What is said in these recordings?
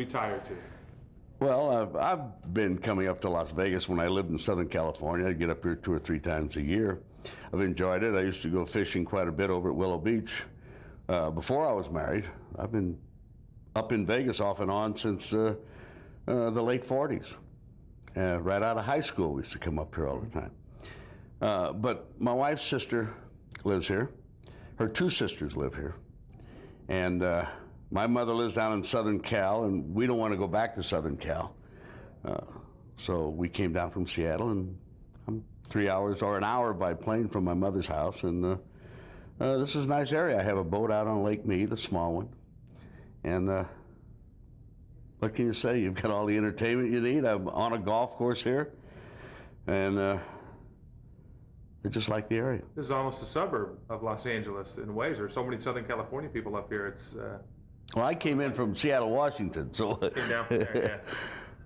retire to? Well, I've been coming up to Las Vegas when I lived in Southern California. I'd get up here 2 or 3 times a year. I've enjoyed it. I used to go fishing quite a bit over at Willow Beach. Before I was married, I've been up in Vegas off and on since the late 40s. Right out of high school, we used to come up here all the time. But my wife's sister lives here. Her 2 sisters live here. And my mother lives down in Southern Cal, and we don't want to go back to Southern Cal. So we came down from Seattle, and I'm 3 hours or an hour by plane from my mother's house. And this is a nice area. I have a boat out on Lake Mead, a small one. And what can you say? You've got all the entertainment you need. I'm on a golf course here. And I just like the area. This is almost a suburb of Los Angeles in ways. There's so many Southern California people up here. It's well, I came in from Seattle, Washington, so came down from there.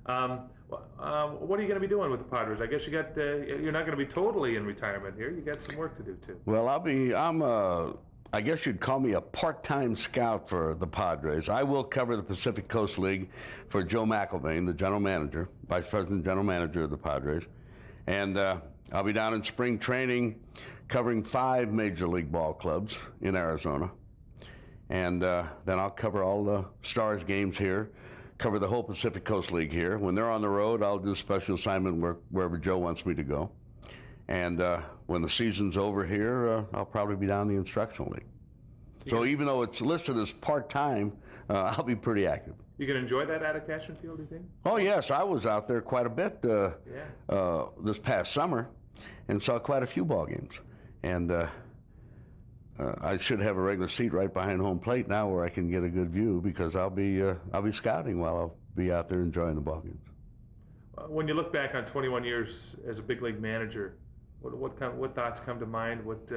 Yeah. What are you going to be doing with the Padres? I guess you're not going to be totally in retirement here. You got some work to do too. Well, I guess you'd call me a part-time scout for the Padres. I will cover the Pacific Coast League for Joe McIlvaine, the general manager, vice president general manager of the Padres, and I'll be down in spring training covering 5 major league ball clubs in Arizona. And then I'll cover all the Stars games here, cover the whole Pacific Coast League here. When they're on the road, I'll do special assignment work wherever Joe wants me to go. And when the season's over here, I'll probably be down in the instructional league. So even though it's listed as part-time, I'll be pretty active. You can enjoy that out of Cashman Field, do you think? Oh, yes. I was out there quite a bit this past summer and saw quite a few ball games. And I should have a regular seat right behind home plate now where I can get a good view because I'll be scouting while I'll be out there enjoying the ball games. When you look back on 21 years as a big league manager, what thoughts come to mind? What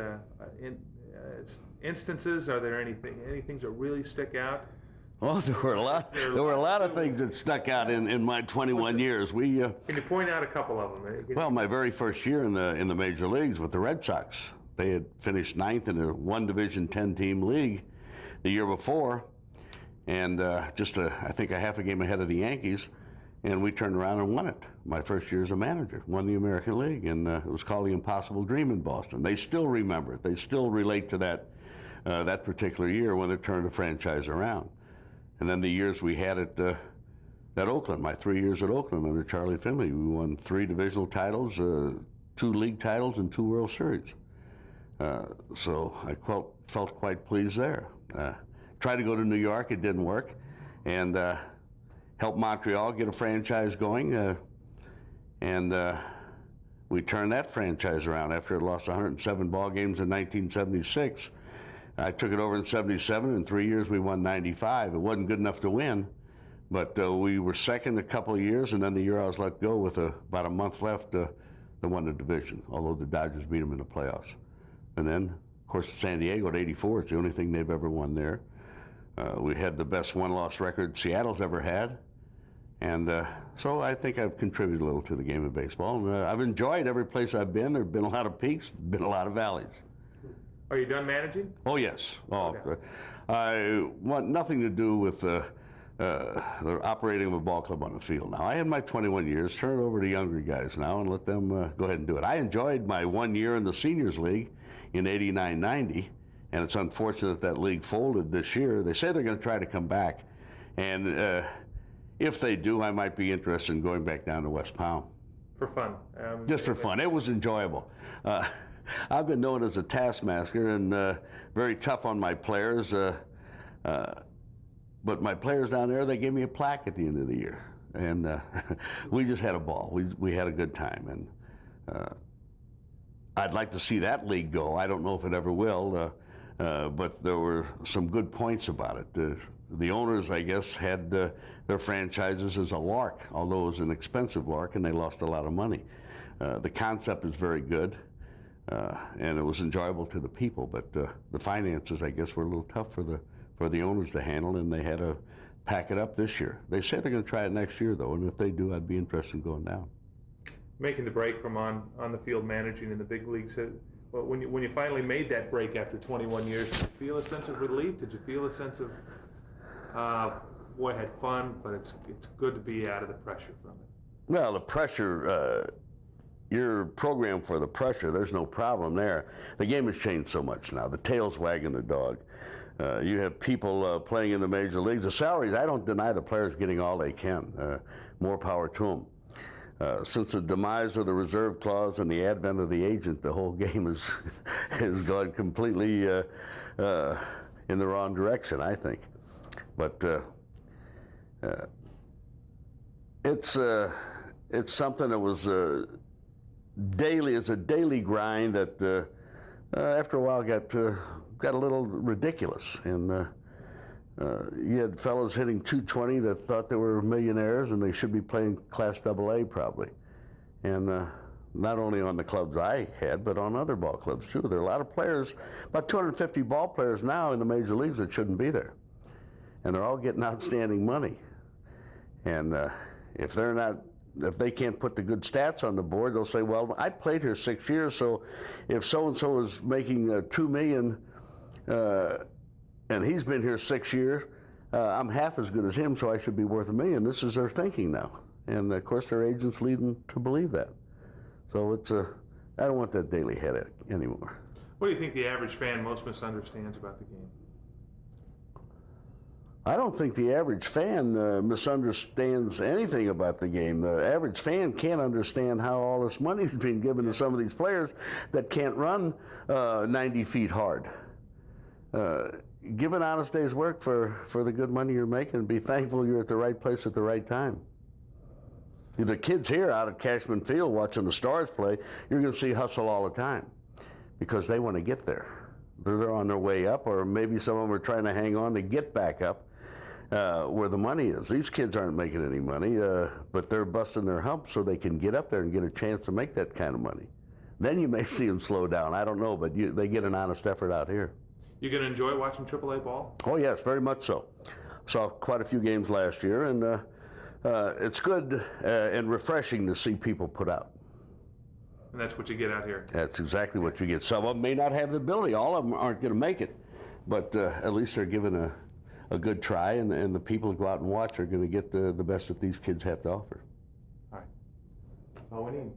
instances are there? Any things that really stick out? Well, there were a lot of things that stuck out in my 21 years. Can you point out a couple of them? Well, my very first year in the major leagues with the Red Sox. They had finished 9th in a 1 Division 10 team league the year before, and I think a half a game ahead of the Yankees, and we turned around and won it. My first year as a manager, won the American League, and it was called the Impossible Dream in Boston. They still remember it. They still relate to that particular year when they turned the franchise around. And then the years we had at Oakland, my 3 years at Oakland under Charlie Finley, we won 3 divisional titles, 2 league titles, and 2 World Series. So I felt quite pleased there. Tried to go to New York, it didn't work, and helped Montreal get a franchise going, and we turned that franchise around after it lost 107 ball games in 1976. I took it over in 77. In 3 years, we won 95. It wasn't good enough to win, but we were second a couple of years, and then the year I was let go with about a month left, they won the division, although the Dodgers beat them in the playoffs. And then, of course, San Diego at 84, it's the only thing they've ever won there. We had the best one-loss record Seattle's ever had. And so I think I've contributed a little to the game of baseball. And I've enjoyed every place I've been. There have been a lot of peaks, been a lot of valleys. Are you done managing? Oh, yes. Oh, okay. I want nothing to do with the operating of a ball club on the field now. I had my 21 years, turn it over to younger guys now and let them go ahead and do it. I enjoyed my 1 year in the Seniors League in 89-90, and it's unfortunate that league folded this year. They say they're going to try to come back, and if they do, I might be interested in going back down to West Palm. For fun? Just for fun. It was enjoyable. I've been known as a taskmaster and very tough on my players. But my players down there, they gave me a plaque at the end of the year. And we just had a ball. We had a good time. And I'd like to see that league go. I don't know if it ever will. But there were some good points about it. The owners, I guess, had their franchises as a lark, although it was an expensive lark, and they lost a lot of money. The concept is very good, and it was enjoyable to the people. But the finances, I guess, were a little tough for the owners to handle, and they had to pack it up this year. They say they're going to try it next year, though, and if they do, I'd be interested in going down. Making the break from on the field managing in the big leagues, well, when you finally made that break after 21 years, did you feel a sense of relief? Did you feel a sense of boy, had fun, but it's good to be out of the pressure from it. Well, the pressure, you're programmed for the pressure. There's no problem there. The game has changed so much now. The tail's wagging the dog. You have people playing in the major leagues. The salaries, I don't deny the players getting all they can. More power to them. Since the demise of the reserve clause and the advent of the agent, the whole game has gone completely in the wrong direction, I think. But it's something that was daily. It's a daily grind that after a while got a little ridiculous. And you had fellows hitting 220 that thought they were millionaires and they should be playing Class AA probably. And not only on the clubs I had, but on other ball clubs too. There are a lot of players, about 250 ball players now in the major leagues that shouldn't be there. And they're all getting outstanding money. And if they can't put the good stats on the board, they'll say, well, I played here 6 years, so if so-and-so is making $2 million and he's been here 6 years, I'm half as good as him, so I should be worth $1 million. This is their thinking now. And of course their agents lead them to believe that. So I don't want that daily headache anymore. What do you think the average fan most misunderstands about the game? I don't think the average fan misunderstands anything about the game. The average fan can't understand how all this money is being given to some of these players that can't run 90 feet hard. Give an honest day's work for the good money you're making and be thankful you're at the right place at the right time. The kids here out at Cashman Field watching the Stars play, you're going to see hustle all the time because they want to get there. They're on their way up, or maybe some of them are trying to hang on to get back up where the money is. These kids aren't making any money, but they're busting their hump so they can get up there and get a chance to make that kind of money. Then you may see them slow down. I don't know, but they get an honest effort out here. You going to enjoy watching AAA ball? Oh, yes, very much so. Saw quite a few games last year, and it's good and refreshing to see people put out. And that's what you get out here. That's exactly what you get. Some of them may not have the ability. All of them aren't going to make it. But at least they're given a good try, and the people who go out and watch are going to get the best that these kids have to offer. All right. That's all we need.